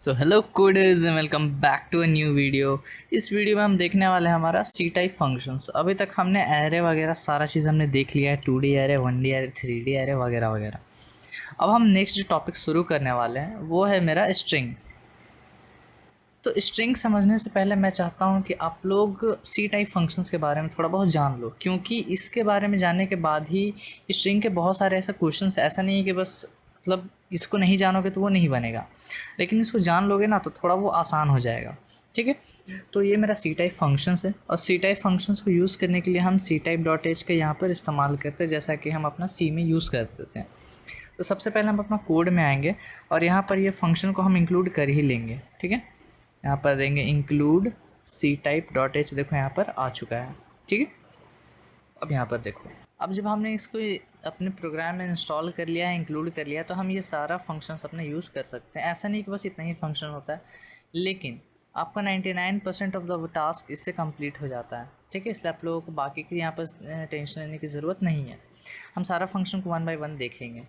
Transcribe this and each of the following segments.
So hello coders and welcome back to a new video. इस video में हम देखने वाले हैं हमारा सी टाइप फंक्शंस। अभी तक हमने एरे वगैरह सारा चीज़ हमने देख लिया है, 2D array, 1D array, 3D array वगैरह वगैरह। अब हम नेक्स्ट जो टॉपिक शुरू करने वाले हैं वो है मेरा स्ट्रिंग। तो स्ट्रिंग समझने से पहले मैं चाहता हूँ कि आप लोग सी टाइप फंक्शंस के बारे में थोड़ा बहुत जान लो, क्योंकि इसके बारे में जानने के बाद ही स्ट्रिंग के बहुत सारे ऐसे क्वेश्चंस, ऐसा नहीं है कि बस मतलब इसको नहीं जानोगे तो वो नहीं बनेगा, लेकिन इसको जान लोगे ना तो थोड़ा वो आसान हो जाएगा। ठीक है, तो ये मेरा सी टाइप फंक्शंस है और सी टाइप फंक्शंस को यूज़ करने के लिए हम सी टाइप डॉट एच का यहाँ पर इस्तेमाल करते हैं, जैसा कि हम अपना सी में यूज़ करते थे। तो सबसे पहले हम अपना कोड में आएंगे और यहाँ पर ये फंक्शन को हम इंक्लूड कर ही लेंगे। ठीक है, यहाँ पर देंगे include C type dot H. देखो यहाँ पर आ चुका है। ठीक है, अब यहाँ पर देखो, अब जब हमने इसको अपने प्रोग्राम में इंस्टॉल कर लिया है, इंक्लूड कर लिया, तो हम ये सारा फंक्शंस अपने यूज़ कर सकते हैं। ऐसा नहीं कि बस इतना ही फंक्शन होता है, लेकिन आपका 99% ऑफ द टास्क इससे कंप्लीट हो जाता है। ठीक है, इसलिए आप लोगों को बाकी की यहाँ पर टेंशन लेने की ज़रूरत नहीं है। हम सारा फंक्शन को वन बाय वन देखेंगे।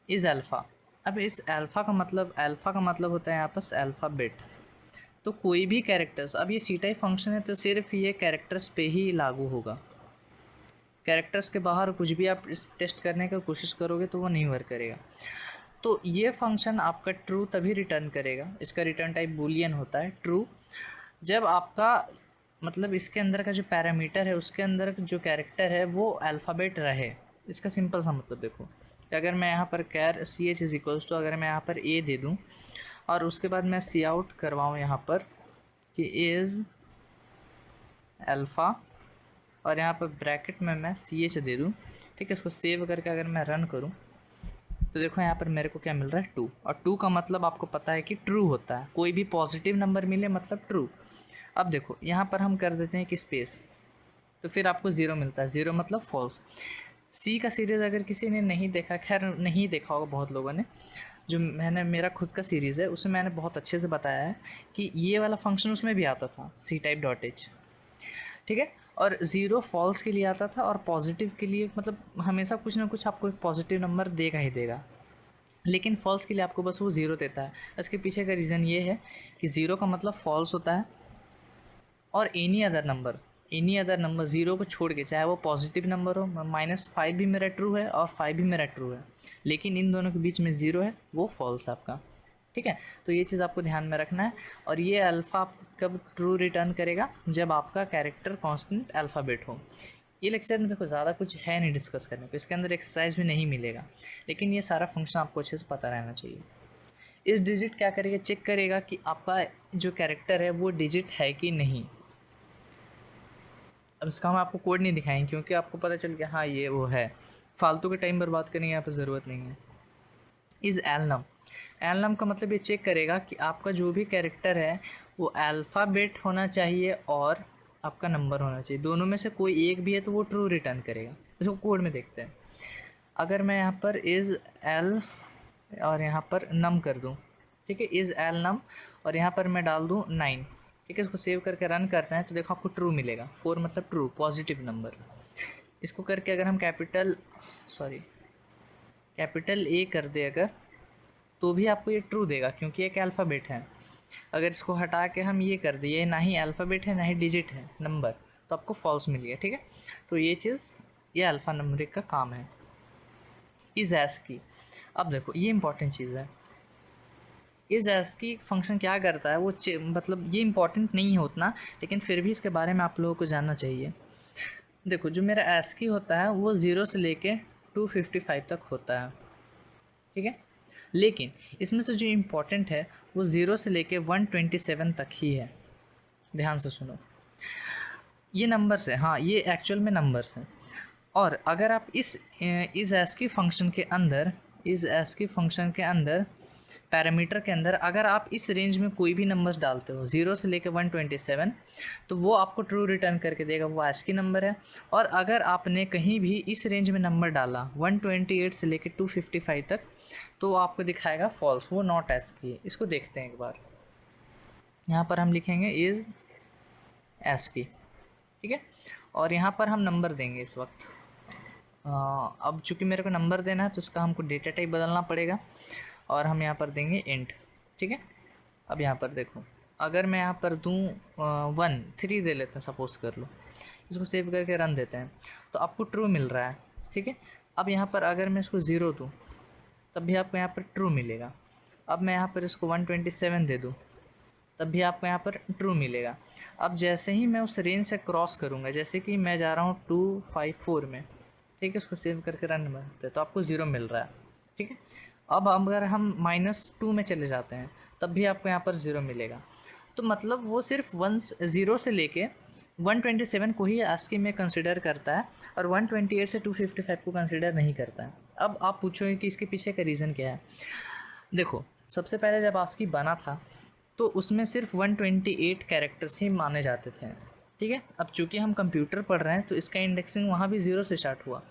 इज़ अल्फ़ा, अब इस अल्फ़ा का मतलब होता है यहाँ पर अल्फ़ाबेट। तो कोई भी कैरेक्टर्स, अब ये सी टाइप फंक्शन है तो सिर्फ ये कैरेक्टर्स पे ही लागू होगा। कैरेक्टर्स के बाहर कुछ भी आप टेस्ट करने का कोशिश करोगे तो वो नहीं वर्क करेगा। तो ये फंक्शन आपका ट्रू तभी रिटर्न करेगा, इसका रिटर्न टाइप बूलियन होता है ट्रू, जब आपका मतलब इसके अंदर का जो पैरामीटर है उसके अंदर जो कैरेक्टर है वो अल्फ़ाबेट रहे। इसका सिंपल सा मतलब देखो कि अगर मैं यहाँ पर कैर C H is equals to, अगर मैं यहाँ पर ए दे दूँ और उसके बाद मैं सी आउट करवाऊँ यहाँ पर कि इज़ अल्फ़ा और यहाँ पर ब्रैकेट में मैं सी एच दे दूँ। ठीक है, इसको सेव करके अगर मैं रन करूँ तो देखो यहाँ पर मेरे को क्या मिल रहा है, टू। और टू का मतलब आपको पता है कि ट्रू होता है, कोई भी पॉजिटिव नंबर मिले मतलब ट्रू। अब देखो यहाँ पर हम कर देते हैं कि स्पेस, तो फिर आपको ज़ीरो मिलता है, ज़ीरो मतलब फॉल्स। सी का सीरीज़ अगर किसी ने नहीं देखा, खैर नहीं देखा होगा बहुत लोगों ने, जो मैंने मेरा खुद का सीरीज़ है उसमें मैंने बहुत अच्छे से बताया है कि ये वाला फंक्शन उसमें भी आता था, सी टाइप डॉट एच। ठीक है, और ज़ीरो फॉल्स के लिए आता था और पॉजिटिव के लिए मतलब हमेशा कुछ ना कुछ आपको एक पॉजिटिव नंबर देगा ही देगा, लेकिन फॉल्स के लिए आपको बस वो ज़ीरो देता है। इसके पीछे का रीज़न ये है कि ज़ीरो का मतलब फॉल्स होता है और एनी अदर नंबर ज़ीरो को छोड़ के, चाहे वो पॉजिटिव नंबर हो, -5 भी मेरा ट्रू है और 5 भी मेरा ट्रू है, लेकिन इन दोनों के बीच में ज़ीरो है, वो फॉल्स है आपका। ठीक है, तो ये चीज़ आपको ध्यान में रखना है। और ये अल्फ़ा आपको कब ट्रू रिटर्न करेगा, जब आपका कैरेक्टर कांस्टेंट अल्फ़ाबेट हो। ये लेक्चर में देखो ज़्यादा कुछ है नहीं डिस्कस करने को, इसके अंदर एक्सरसाइज भी नहीं मिलेगा, लेकिन ये सारा फंक्शन आपको अच्छे से पता रहना चाहिए। इस डिजिट क्या करेगा, चेक करेगा कि आपका जो कैरेक्टर है वो डिजिट है कि नहीं। अब इसका हम आपको कोड नहीं दिखाएंगे क्योंकि आपको पता चल गया हाँ ये वो है, फालतू के टाइम बर्बाद करने की यहाँ पर ज़रूरत नहीं है। इज़ एलनम, एलनम का मतलब ये चेक करेगा कि आपका जो भी कैरेक्टर है वो अल्फ़ाबेट होना चाहिए और आपका नंबर होना चाहिए, दोनों में से कोई एक भी है तो वो ट्रू रिटर्न करेगा। इसको कोड में देखते हैं। अगर मैं यहाँ पर इज़ एल और यहाँ पर नम कर दूँ, ठीक है, इज़ एल नम, और यहाँ पर मैं डाल दूँ 9। ठीक है, इसको सेव करके रन करते हैं तो देखो आपको ट्रू मिलेगा, 4 मतलब ट्रू, पॉजिटिव नंबर। इसको करके अगर हम कैपिटल ए कर दे अगर, तो भी आपको ये ट्रू देगा क्योंकि एक अल्फ़ाबेट है। अगर इसको हटा के हम ये कर दिए, ना ही अल्फ़ाबेट है ना ही डिजिट है नंबर, तो आपको फॉल्स मिल गया। ठीक है, तो ये चीज़, ये अल्फ़ा नंबरिक का काम है। इज़ एस की, अब देखो ये इंपॉर्टेंट चीज़ है। इस ASCII फंक्शन क्या करता है, वो मतलब ये इंपॉर्टेंट नहीं है उतना, लेकिन फिर भी इसके बारे में आप लोगों को जानना चाहिए। देखो जो मेरा ASCII होता है वो 0 से लेके 255 तक होता है। ठीक है, लेकिन इसमें से जो इम्पोर्टेंट है वो 0 से लेके 127 तक ही है। ध्यान से सुनो, ये नंबर्स है, हाँ ये एक्चुअल में नंबर्स हैं। और अगर आप इस ASCII फंक्शन के अंदर, इस ASCII फंक्शन के अंदर पैरामीटर के अंदर अगर आप इस रेंज में कोई भी नंबर्स डालते हो 0 से लेकर 127, तो वो आपको ट्रू रिटर्न करके देगा, वो ASCII नंबर है। और अगर आपने कहीं भी इस रेंज में नंबर डाला 128 से लेकर 255 तक, तो वो आपको दिखाएगा फॉल्स, वो नॉट ASCII है। इसको देखते हैं एक बार, यहाँ पर हम लिखेंगे इज़ ASCII। ठीक है, और यहाँ पर हम नंबर देंगे इस वक्त। अब चूंकि मेरे को नंबर देना है तो इसका हमको डेटा टाइप बदलना पड़ेगा और हम यहाँ पर देंगे इंट। ठीक है, अब यहाँ पर देखो, अगर मैं यहाँ पर दूँ 1 3 दे लेते हैं, सपोज़ कर लो, इसको सेव करके रन देते हैं, तो आपको ट्रू मिल रहा है, ठीक है। अब यहाँ पर अगर मैं इसको 0 दूँ तब भी आपको यहाँ पर ट्रू मिलेगा। अब मैं यहाँ पर इसको 127 दे दूँ तब भी आपको यहाँ पर ट्रू मिलेगा। अब जैसे ही मैं उस रेंज से क्रॉस करूँगा, जैसे कि मैं जा रहा हूँ 254 में, ठीक है, उसको सेव करके रन मारते हैं तो आपको 0 मिल रहा है, ठीक है। अब अगर हम -2 में चले जाते हैं तब भी आपको यहाँ पर 0 मिलेगा। तो मतलब वो सिर्फ 0 से लेके 127 को ही ASCII में कंसिडर करता है और 128 से 255 को कंसिडर नहीं करता है। अब आप पूछोगे कि इसके पीछे का रीज़न क्या है। देखो, सबसे पहले जब ASCII बना था तो उसमें सिर्फ 128 कैरेक्टर्स ही माने जाते थे, ठीक है। अब चूंकि हम कंप्यूटर पढ़ रहे हैं तो इसका इंडेक्सिंग वहाँ भी 0 से स्टार्ट हुआ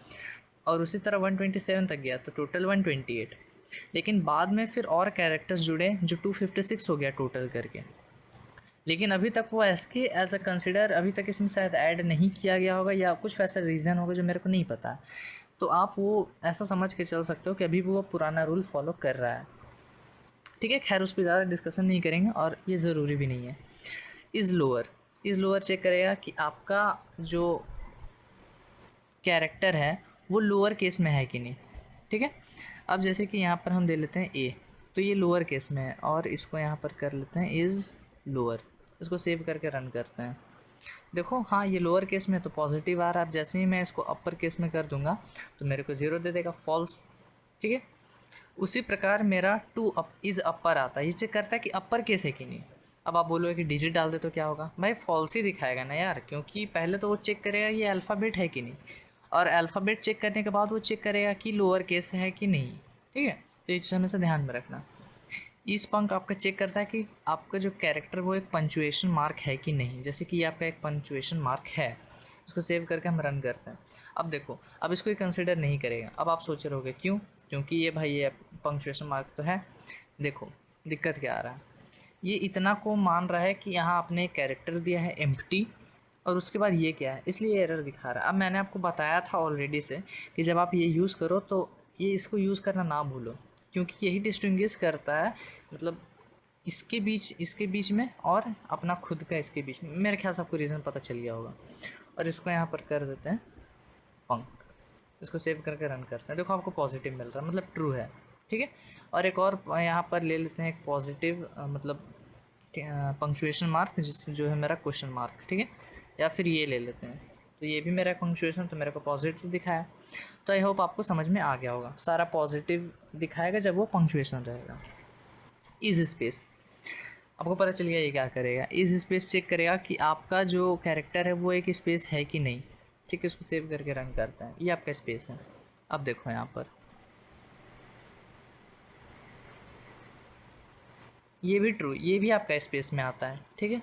और उसी तरह 127 तक गया, तो टोटल 128। लेकिन बाद में फिर और कैरेक्टर्स जुड़े जो 256 हो गया टोटल करके। लेकिन अभी तक वो ASCII एज अ कंसिडर अभी तक इसमें शायद ऐड नहीं किया गया होगा, या कुछ वैसा रीज़न होगा जो मेरे को नहीं पता। तो आप वो ऐसा समझ के चल सकते हो कि अभी भी वो पुराना रूल फॉलो कर रहा है, ठीक है। खैर, उस पर ज़्यादा डिस्कशन नहीं करेंगे और ये ज़रूरी भी नहीं है। इज़ लोअर चेक करेगा कि आपका जो कैरेक्टर है वो लोअर केस में है कि नहीं, ठीक है। अब जैसे कि यहाँ पर हम दे लेते हैं ए, तो ये लोअर केस में है और इसको यहाँ पर कर लेते हैं इज़ लोअर, इसको सेव करके रन करते हैं। देखो, हाँ, ये लोअर केस में तो पॉजिटिव आ रहा है। अब जैसे ही मैं इसको अपर केस में कर दूंगा तो मेरे को 0 दे देगा, फॉल्स, ठीक है। उसी प्रकार मेरा इज़ अपर आता है, ये चेक करता है कि अपर केस है कि नहीं। अब आप बोलोगे कि डिजिट डाल दे तो क्या होगा, भाई फॉल्स ही दिखाएगा ना यार, क्योंकि पहले तो वो चेक करेगा ये अल्फ़ाबेट है कि नहीं, और अल्फ़ाबेट चेक करने के बाद वो चेक करेगा कि लोअर केस है कि नहीं, ठीक है। तो ये चीज़ हमेशा ध्यान में रखना। इस पंक आपका चेक करता है कि आपका जो कैरेक्टर वो एक पंचुएशन मार्क है कि नहीं, जैसे कि ये आपका एक पंचुएशन मार्क है। इसको सेव करके हम रन करते हैं। अब देखो, अब इसको कंसिडर नहीं करेगा। अब आप सोच रहे होगे क्यों, क्योंकि ये भाई ये पंक्चुएशन मार्क तो है। देखो दिक्कत क्या आ रहा है, ये इतना को मान रहा है कि यहाँ आपने एक कैरेक्टर दिया है एम्प्टी और उसके बाद ये क्या है, इसलिए एरर दिखा रहा है। अब मैंने आपको बताया था ऑलरेडी से कि जब आप ये यूज़ करो तो ये इसको यूज़ करना ना भूलो, क्योंकि यही डिस्टिंग्विश करता है, मतलब इसके बीच में और अपना खुद का इसके बीच में। मेरे ख्याल से आपको रीज़न पता चल गया होगा। और इसको यहाँ पर कर देते हैं पंक, इसको सेव करके रन करते हैं। देखो आपको पॉजिटिव मिल रहा है, मतलब ट्रू है, ठीक है। और एक और यहाँ पर ले लेते हैं एक पॉजिटिव, मतलब पंक्चुएशन मार्क, जिस जो है मेरा क्वेश्चन मार्क, ठीक है। या फिर ये ले लेते हैं, तो ये भी मेरा पंक्चुएशन, तो मेरे को पॉजिटिव दिखाया। तो आई होप आपको समझ में आ गया होगा, सारा पॉजिटिव दिखाएगा जब वो पंक्चुएशन रहेगा। इज स्पेस, आपको पता चल गया ये क्या करेगा, इज स्पेस चेक करेगा कि आपका जो कैरेक्टर है वो एक स्पेस है कि नहीं, ठीक है। उसको सेव करके रन करता है, ये आपका स्पेस है। अब देखो यहाँ पर ये भी ट्रू, ये भी आपका स्पेस में आता है, ठीक है।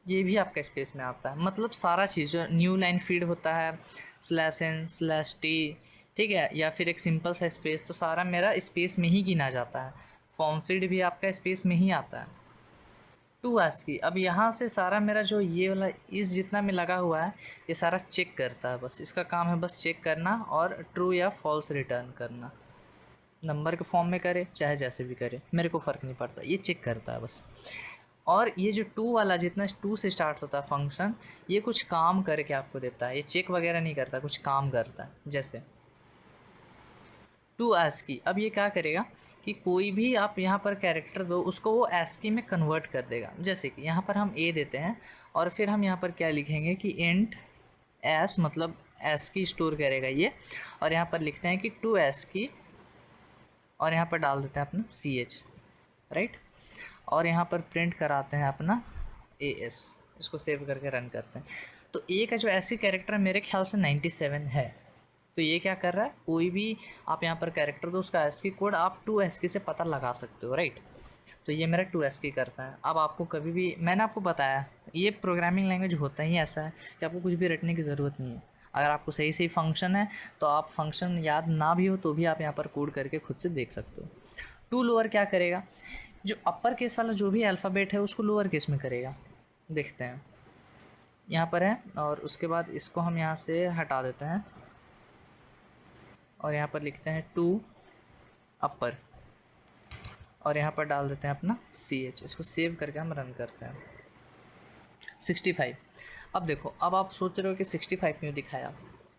ये भी आपका स्पेस में आता है, मतलब सारा चीज़ जो न्यू लाइन फीड होता है /n/t, ठीक है, या फिर एक सिंपल सा स्पेस, तो सारा मेरा स्पेस में ही गिना जाता है। फॉर्म फीड भी आपका स्पेस में ही आता है। टू ASCII, अब यहाँ से सारा मेरा जो ये वाला इस जितना में लगा हुआ है ये सारा चेक करता है, बस इसका काम है बस चेक करना और ट्रू या फॉल्स रिटर्न करना। नंबर के फॉर्म में करे चाहे जैसे भी करे, मेरे को फ़र्क नहीं पड़ता, ये चेक करता है बस। और ये जो टू वाला जितना 2 से स्टार्ट होता है फंक्शन, ये कुछ काम करके आपको देता है, ये चेक वगैरह नहीं करता, कुछ काम करता है। जैसे टू ASCII, अब ये क्या करेगा कि कोई भी आप यहाँ पर कैरेक्टर दो उसको वो ASCII में कन्वर्ट कर देगा। जैसे कि यहाँ पर हम ए देते हैं और फिर हम यहाँ पर क्या लिखेंगे कि इंट एस, मतलब ASCII स्टोर करेगा ये, और यहाँ पर लिखते हैं कि टू ASCII और यहाँ पर डाल देते हैं अपना CH, राइट। और यहाँ पर प्रिंट कराते हैं अपना AS, इसको सेव करके रन करते हैं। तो ए का जो ASCII कैरेक्टर है मेरे ख्याल से 97 है। तो ये क्या कर रहा है, कोई भी आप यहाँ पर कैरेक्टर दो उसका ASCII कोड आप 2 ASCII से पता लगा सकते हो, राइट। तो ये मेरा 2 ASCII करता है। अब आपको कभी भी, मैंने आपको बताया ये प्रोग्रामिंग लैंग्वेज होता ही ऐसा है कि आपको कुछ भी रटने की ज़रूरत नहीं है। अगर आपको सही सही फंक्शन है तो आप फंक्शन याद ना भी हो तो भी आप यहाँ पर कोड करके खुद से देख सकते हो। टू लोअर क्या करेगा, जो अपर केस वाला जो भी अल्फ़ाबेट है उसको लोअर केस में करेगा। देखते हैं, यहाँ पर है और उसके बाद इसको हम यहाँ से हटा देते हैं और यहाँ पर लिखते हैं टू अपर, और यहाँ पर डाल देते हैं अपना CH। इसको सेव करके हम रन करते हैं। 65। अब देखो, अब आप सोच रहे हो कि 65 क्यों दिखाया,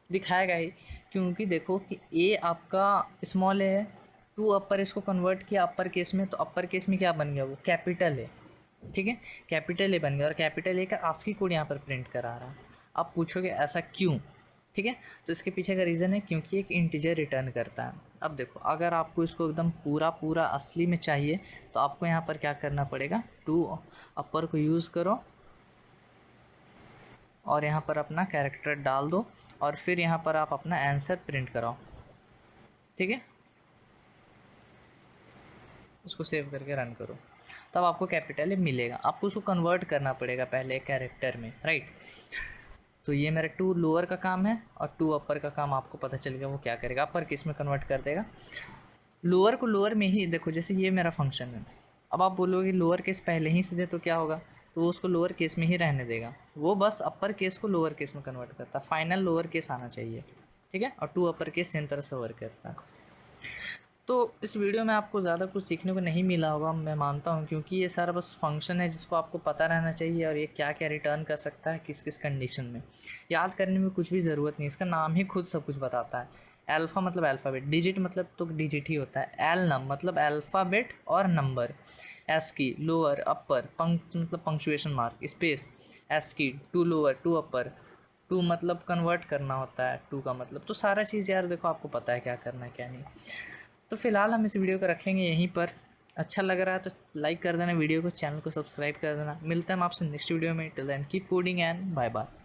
दिखाएगा ही क्योंकि देखो कि ए आपका स्मॉल है, टू अपर इसको कन्वर्ट किया अपर केस में, तो अपर केस में क्या बन गया, वो कैपिटल है। ठीक है, कैपिटल ए बन गया और कैपिटल ए का आस्की कोड यहाँ पर प्रिंट करा रहा है। आप पूछोगे ऐसा क्यों, ठीक है, तो इसके पीछे का रीज़न है क्योंकि एक इंटीजर रिटर्न करता है। अब देखो, अगर आपको इसको एकदम पूरा पूरा असली में चाहिए तो आपको यहाँ पर क्या करना पड़ेगा, टू अपर को यूज़ करो और यहाँ पर अपना कैरेक्टर डाल दो और फिर यहाँ पर आप अपना आंसर प्रिंट कराओ। ठीक है, उसको सेव करके रन करो, तब आपको कैपिटल मिलेगा। आपको उसको कन्वर्ट करना पड़ेगा पहले कैरेक्टर में, राइट। तो ये मेरा टू लोअर का काम है और टू अपर का काम आपको पता चल गया वो क्या करेगा, अपर केस में कन्वर्ट कर देगा। लोअर को लोअर में ही देखो, जैसे ये मेरा फंक्शन है, अब आप बोलोगे लोअर केस पहले ही से दे तो क्या होगा, तो वो उसको लोअर केस में ही रहने देगा, वो बस अपर केस को लोअर केस में कन्वर्ट करता है, फाइनल लोअर केस आना चाहिए। ठीक है, और टू अपर केस सेम तरह से वर्क करता है। तो इस वीडियो में आपको ज़्यादा कुछ सीखने को नहीं मिला होगा, मैं मानता हूँ, क्योंकि ये सारा बस फंक्शन है जिसको आपको पता रहना चाहिए और ये क्या क्या रिटर्न कर सकता है किस किस कंडीशन में। याद करने में कुछ भी ज़रूरत नहीं, इसका नाम ही खुद सब कुछ बताता है। अल्फ़ा मतलब अल्फ़ाबेट, डिजिट मतलब तो डिजिट ही होता है, एल नम मतलब अल्फ़ाबेट और नंबर, एस की लोअर अपर, पंक्च मतलब पंक्चुएशन मार्क, स्पेस, एस की to lower to upper, to मतलब कन्वर्ट करना होता है, टू का मतलब, तो सारा चीज़ यार देखो आपको पता है क्या करना है क्या नहीं। तो फिलहाल हम इस वीडियो को रखेंगे यहीं पर। अच्छा लग रहा है तो लाइक कर देना वीडियो को, चैनल को सब्सक्राइब कर देना। मिलते हैं हम आपसे नेक्स्ट वीडियो में। Till then keep coding and bye bye.